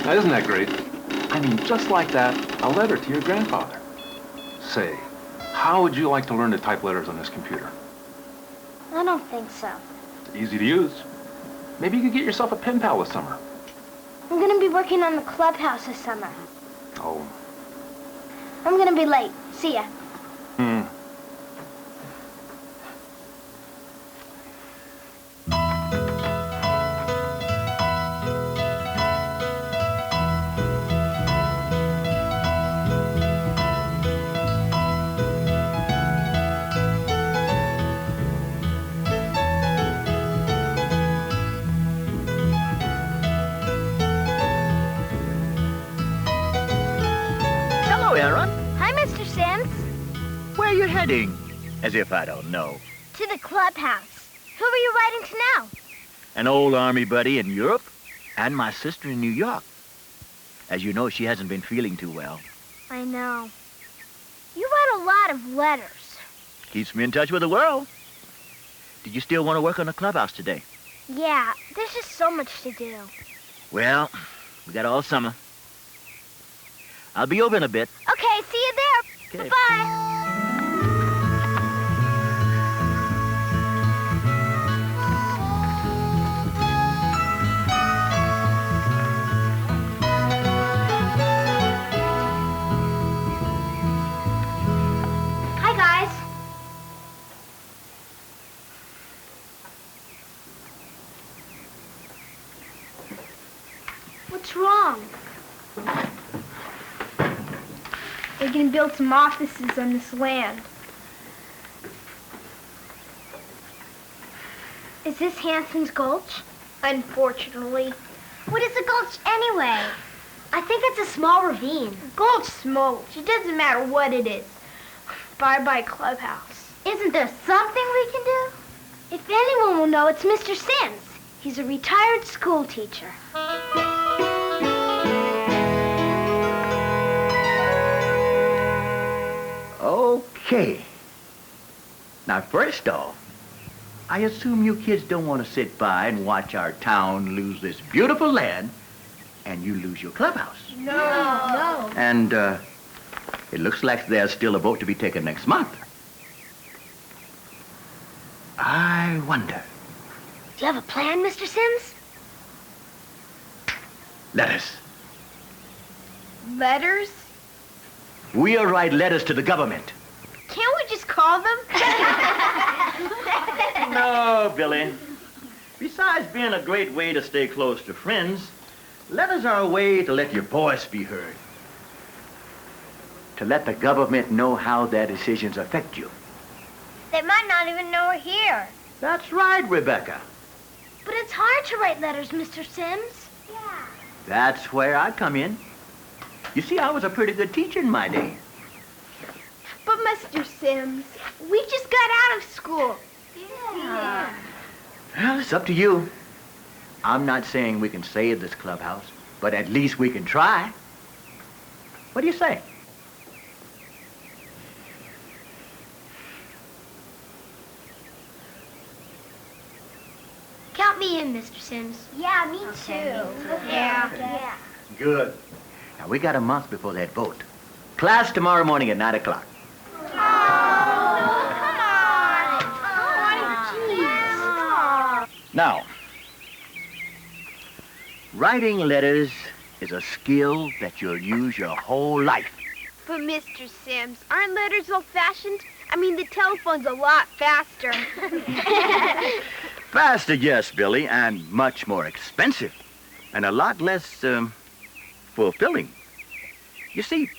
Now, isn't that great? I mean, just like that, a letter to your grandfather. Say, how would you like to learn to type letters on this computer? I don't think so. It's easy to use. Maybe you could get yourself a pen pal this summer. I'm gonna be working on the clubhouse this summer. Oh. I'm gonna be late. See ya. Hello, Aaron. Hi, Mr. Sims. Where are you heading? As if I don't know. To the clubhouse. Who are you writing to now? An old army buddy in Europe and my sister in New York. As you know, she hasn't been feeling too well. I know. You write a lot of letters. Keeps me in touch with the world. Did you still want to work on the clubhouse today? Yeah, there's just so much to do. Well, we got all summer. I'll be over in a bit. Okay, see you there. Okay. Bye-bye. Hi, guys. What's wrong? We're gonna build some offices on this land. Is this Hanson's Gulch? Unfortunately. What is a gulch anyway? I think it's a small ravine. Gulch smokes. It doesn't matter what it is. Bye-bye clubhouse. Isn't there something we can do? If anyone will know, it's Mr. Sims. He's a retired school teacher. Okay. Now, first off, I assume you kids don't want to sit by and watch our town lose this beautiful land and you lose your clubhouse. No. And it looks like there's still a vote to be taken next month. I wonder. Do you have a plan, Mr. Sims? Letters. Letters? We'll write letters to the government. Can't we just call them? No, Billy. Besides being a great way to stay close to friends, letters are a way to let your voice be heard. To let the government know how their decisions affect you. They might not even know we're here. That's right, Rebecca. But it's hard to write letters, Mr. Sims. Yeah. That's where I come in. You see, I was a pretty good teacher in my day. But, Mr. Sims, we just got out of school. Yeah. Well, it's up to you. I'm not saying we can save this clubhouse, but at least we can try. What do you say? Count me in, Mr. Sims. Yeah, me too. Yeah. Good. Now, we got a month before that vote. Class tomorrow morning at 9 o'clock. Now, writing letters is a skill that you'll use your whole life. But, Mr. Sims, aren't letters old-fashioned? I mean, the telephone's a lot faster. Faster, yes, Billy, and much more expensive. And a lot less, fulfilling. You see,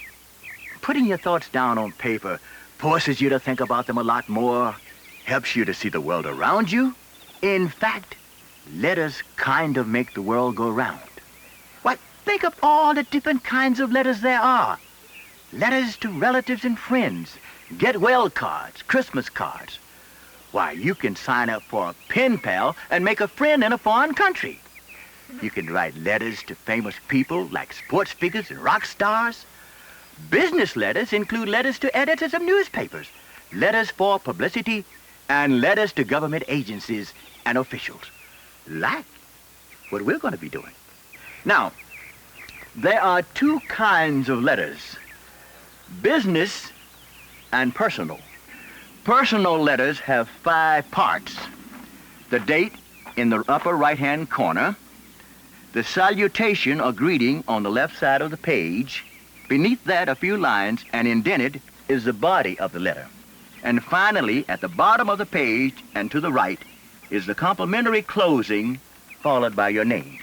putting your thoughts down on paper forces you to think about them a lot more, helps you to see the world around you. In fact, letters kind of make the world go round. Why, think of all the different kinds of letters there are. Letters to relatives and friends, get-well cards, Christmas cards. Why, you can sign up for a pen pal and make a friend in a foreign country. You can write letters to famous people like sports figures and rock stars. Business letters include letters to editors of newspapers, letters for publicity, and letters to government agencies and officials. Like what we're going to be doing. Now, There are two kinds of letters, business and personal. Personal letters have 5 parts. The date in the upper right-hand corner, the salutation or greeting on the left side of the page, beneath that a few lines, and indented is the body of the letter. And finally, at the bottom of the page and to the right is the complimentary closing followed by your name.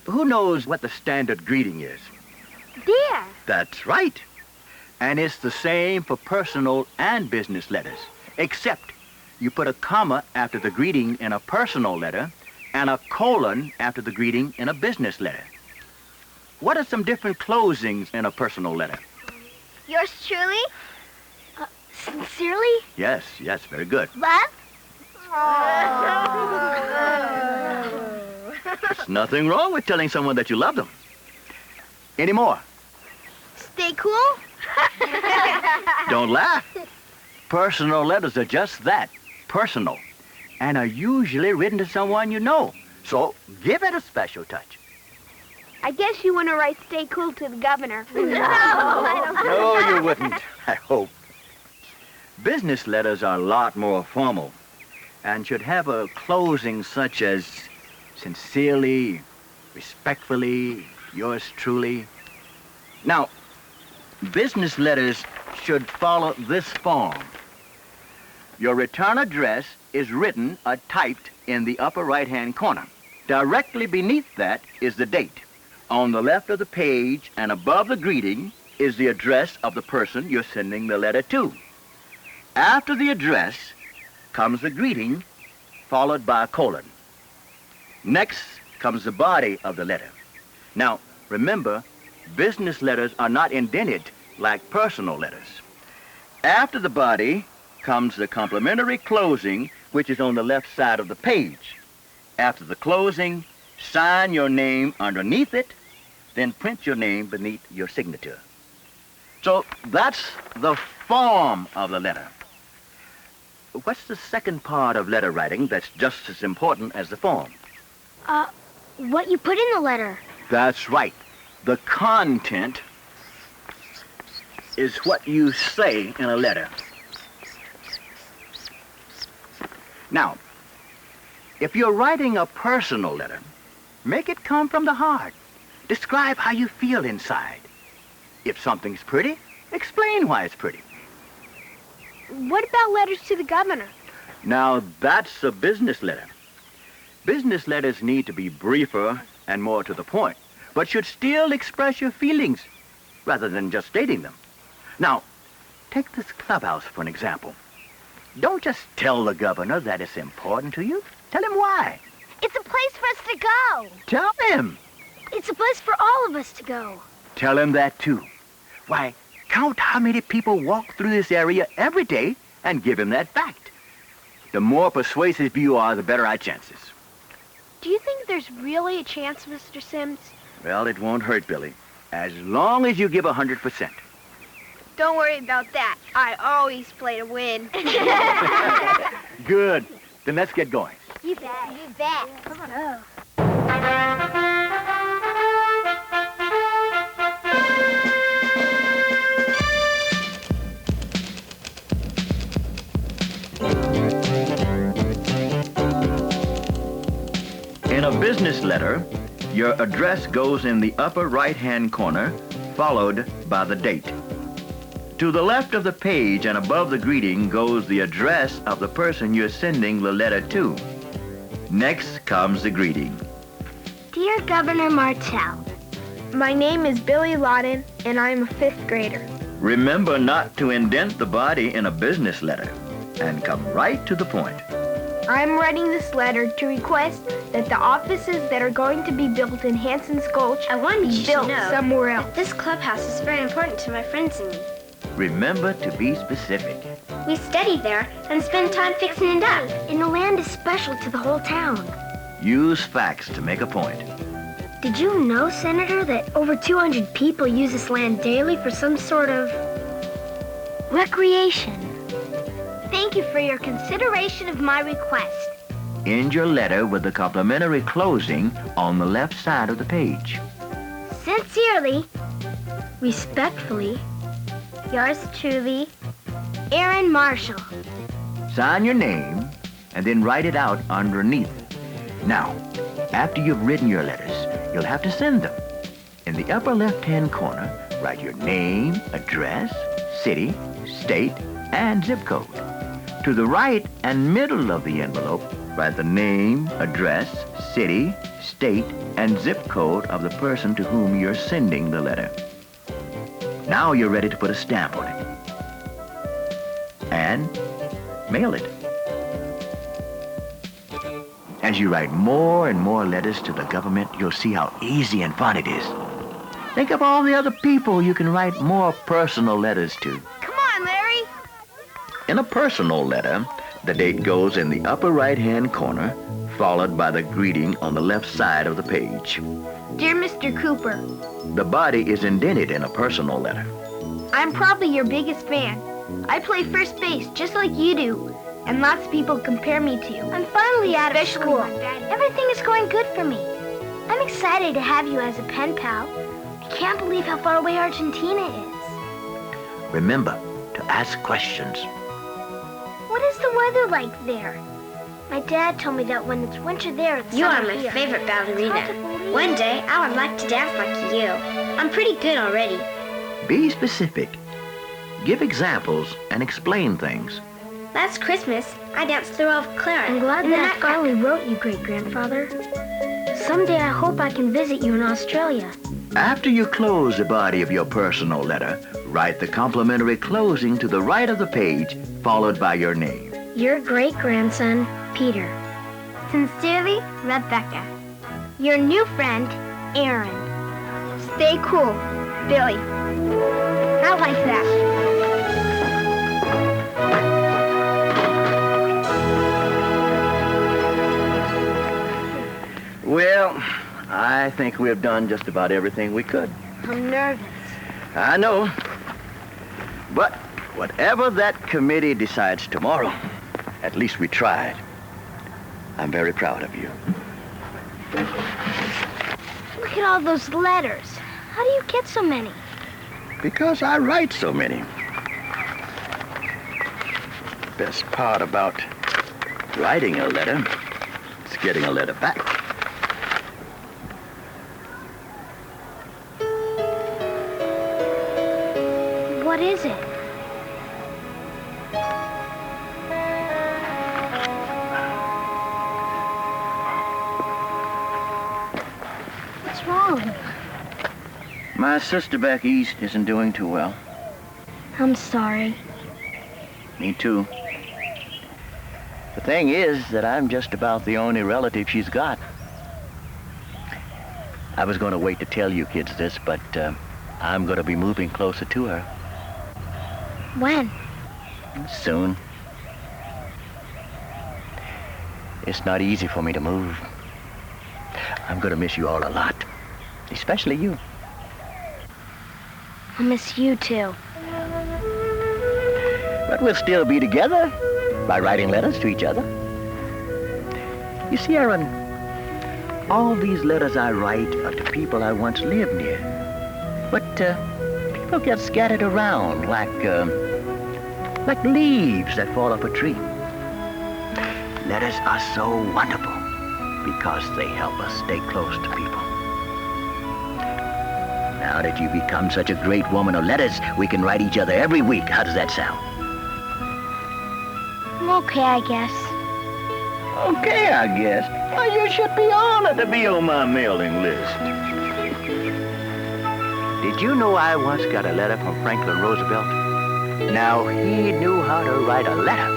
Who knows what the standard greeting is? Dear. That's right. And it's the same for personal and business letters, except you put a comma after the greeting in a personal letter and a colon after the greeting in a business letter. What are some different closings in a personal letter? Yours truly? Sincerely? Yes, very good. Love? There's nothing wrong with telling someone that you love them. Any more? Stay cool? Don't laugh. Personal letters are just that, personal, and are usually written to someone you know. So give it a special touch. I guess you want to write stay cool to the governor. No, you wouldn't, I hope. Business letters are a lot more formal and should have a closing such as sincerely, respectfully, yours truly. Now, business letters should follow this form. Your return address is written or typed in the upper right-hand corner. Directly beneath that is the date. On the left of the page and above the greeting is the address of the person you're sending the letter to. After the address comes the greeting, followed by a colon. Next comes the body of the letter. Now, remember, business letters are not indented like personal letters. After the body comes the complimentary closing, which is on the left side of the page. After the closing, sign your name underneath it, then print your name beneath your signature. So that's the form of the letter. What's the second part of letter writing that's just as important as the form? What you put in the letter. That's right. The content is what you say in a letter. Now, if you're writing a personal letter, make it come from the heart. Describe how you feel inside. If something's pretty, explain why it's pretty. What about letters to the governor? Now, that's a business letter. Business letters need to be briefer and more to the point, but should still express your feelings rather than just stating them. Now, take this clubhouse for an example. Don't just tell the governor that it's important to you. Tell him why. It's a place for us to go. Tell him. It's a place for all of us to go. Tell him that, too. Why, count how many people walk through this area every day and give him that fact. The more persuasive you are, the better our chances. Do you think there's really a chance, Mr. Sims? Well, it won't hurt, Billy, as long as you give 100%. Don't worry about that. I always play to win. Good. Then let's get going. You bet. You bet. Come on. In a business letter, your address goes in the upper right-hand corner, followed by the date. To the left of the page and above the greeting goes the address of the person you're sending the letter to. Next comes the greeting. Dear Governor Martell. My name is Billy Lawton, and I'm a 5th grader. Remember not to indent the body in a business letter, and come right to the point. I'm writing this letter to request that the offices that are going to be built in Hanson's Gulch be built somewhere else. This clubhouse is very important to my friends and me. Remember to be specific. We study there and spend time fixing it up. And the land is special to the whole town. Use facts to make a point. Did you know, Senator, that over 200 people use this land daily for some sort of recreation? Thank you for your consideration of my request. end your letter with the complimentary closing on the left side of the page. Sincerely, respectfully, yours truly, Aaron Marshall. Sign your name and then write it out underneath. Now, after you've written your letters, you'll have to send them. In the upper left-hand corner, write your name, address, city, state, and zip code. To the right and middle of the envelope, write the name, address, city, state, and zip code of the person to whom you're sending the letter. Now you're ready to put a stamp on it. And mail it. As you write more and more letters to the government, you'll see how easy and fun it is. Think of all the other people you can write more personal letters to. Come on, Larry. In a personal letter, the date goes in the upper right-hand corner, followed by the greeting on the left side of the page. Dear Mr. Cooper, The body is indented in a personal letter. I'm probably your biggest fan. I play first base just like you do, and lots of people compare me to you. I'm finally out of Especially school. my dad. Everything is going good for me. I'm excited to have you as a pen pal. I can't believe how far away Argentina is. Remember to ask questions. What is the weather like there? My dad told me that when it's winter there, it's You are summer my here. favorite It's hard to ballerina. believe. One day, I would like to dance like you. I'm pretty good already. Be specific. Give examples and explain things. Last Christmas, I danced the Role of Clara. I'm glad in the that I Nutcracker. finally wrote you, great-grandfather. Someday I hope I can visit you in Australia. After you close the body of your personal letter, write the complimentary closing to the right of the page, followed by your name. Your great-grandson, Peter. Sincerely, Rebecca. Your new friend, Aaron. Stay cool, Billy. I like that. Well, I think we have done just about everything we could. I'm nervous. I know. But whatever that committee decides tomorrow, at least we tried. I'm very proud of you. Look at all those letters. How do you get so many? Because I write so many. Best part about writing a letter is getting a letter back. What is it? What's wrong? My sister back east isn't doing too well. I'm sorry. Me too. The thing is that I'm just about the only relative she's got. I was going to wait to tell you kids this, but I'm going to be moving closer to her When? soon. It's not easy for me to move. I'm going to miss you all a lot, especially you. I miss you too. But we'll still be together by writing letters to each other. You see, Aaron, all these letters I write are to people I once lived near. But people get scattered around like leaves that fall off a tree. Letters are so wonderful because they help us stay close to people. Now that you've become such a great woman of letters, we can write each other every week. How does that sound? I'm okay, I guess. Okay, I guess. Well, you should be honored to be on my mailing list. Did you know I once got a letter from Franklin Roosevelt? Now, he knew how to write a letter.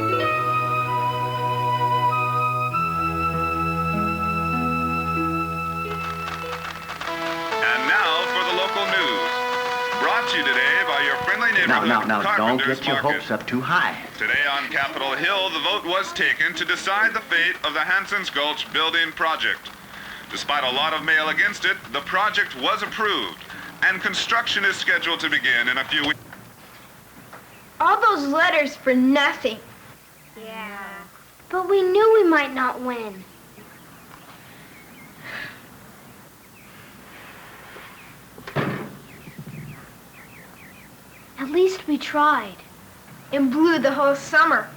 And now for the local news. Brought to you today by your friendly neighborhood Now, don't Carpenter's get your Market. hopes up too high. Today on Capitol Hill, the vote was taken to decide the fate of the Hanson's Gulch building project. Despite a lot of mail against it, the project was approved, and construction is scheduled to begin in a few weeks. All those letters for nothing. Yeah. But we knew we might not win. At least we tried. And blew the whole summer.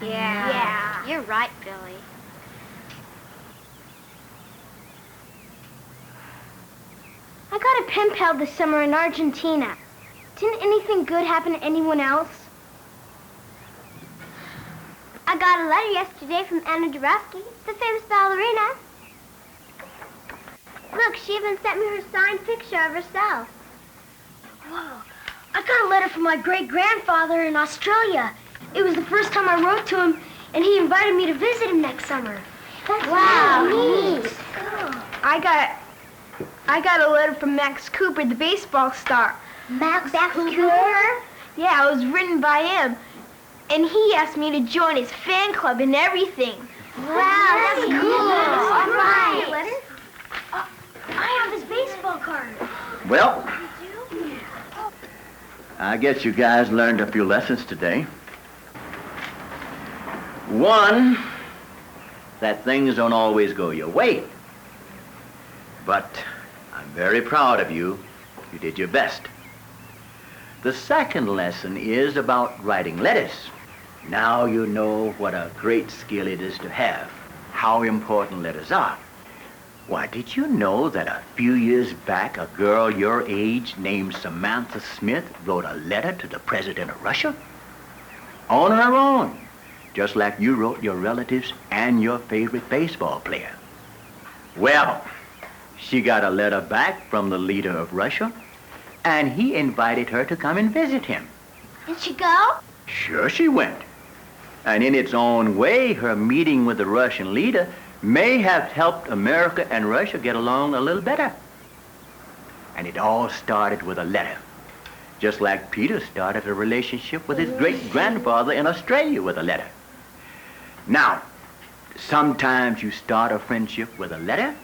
Yeah. You're right, Billy. I got a pen pal this summer in Argentina. Didn't anything good happen to anyone else? I got a letter yesterday from Anna Dorofsky, the famous ballerina. Look, she even sent me her signed picture of herself. Whoa. I got a letter from my great-grandfather in Australia. It was the first time I wrote to him, and he invited me to visit him next summer. That's really neat. I got a letter from Max Cooper, the baseball star. Max Cooper? Yeah, it was written by him. And he asked me to join his fan club and everything. Wow, that's cool. All right. Letter? I have his baseball card. Well, I guess you guys learned a few lessons today. One, that things don't always go your way. But I'm very proud of you. You did your best. The second lesson is about writing letters. Now you know what a great skill it is to have, how important letters are. Why, did you know that a few years back, a girl your age named Samantha Smith wrote a letter to the president of Russia? On her own, just like you wrote your relatives and your favorite baseball player. Well, she got a letter back from the leader of Russia, and he invited her to come and visit him. Did she go? Sure she went. And in its own way, her meeting with the Russian leader may have helped America and Russia get along a little better. And it all started with a letter. Just like Peter started a relationship with his great-grandfather in Australia with a letter. Now, sometimes you start a friendship with a letter,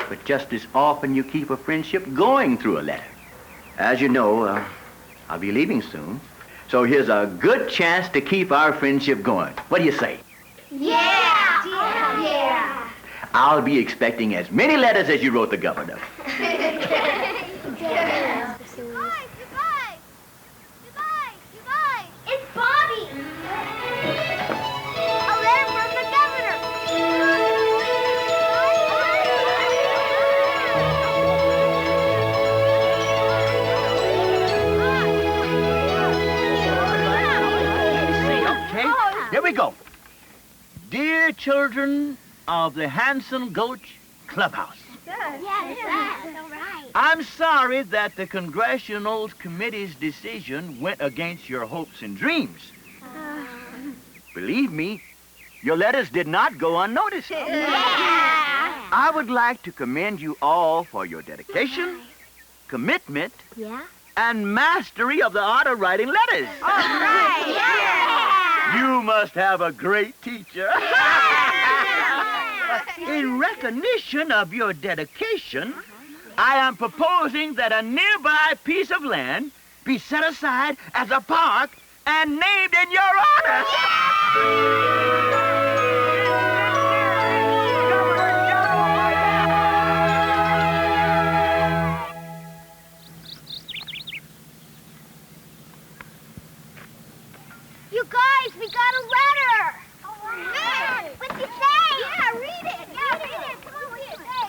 but just as often you keep a friendship going through a letter. As you know, I'll be leaving soon, so here's a good chance to keep our friendship going. What do you say? Yeah. I'll be expecting as many letters as you wrote the governor. Goodbye. It's Bobby. A letter from the governor. Okay, here we go. Dear children of the Hanson Gulch Clubhouse. I'm sorry that the Congressional Committee's decision went against your hopes and dreams. Believe me, your letters did not go unnoticed. I would like to commend you all for your dedication, commitment, and mastery of the art of writing letters. You must have a great teacher. In recognition of your dedication, I am proposing that a nearby piece of land be set aside as a park and named in your honor. You guys, we got a letter. What'd you say? Yeah, read it. Come on, what'd you say?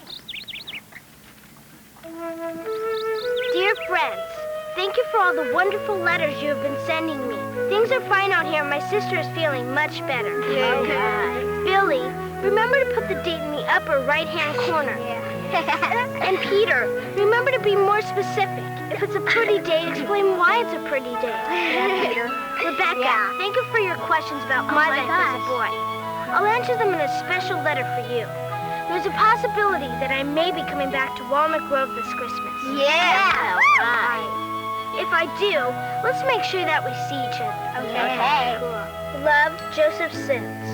Dear friends, thank you for all the wonderful letters you have been sending me. Things are fine out here. My sister is feeling much better. Billy, remember to put the date in the upper right-hand corner. And Peter, remember to be more specific. If it's a pretty date, explain why it's a pretty date. Rebecca, thank you for your questions about my life as a boy. I'll answer them in a special letter for you. There's a possibility that I may be coming back to Walnut Grove this Christmas. Yeah. If I do, let's make sure that we see each other. Okay. Cool. Love, Joseph Sims.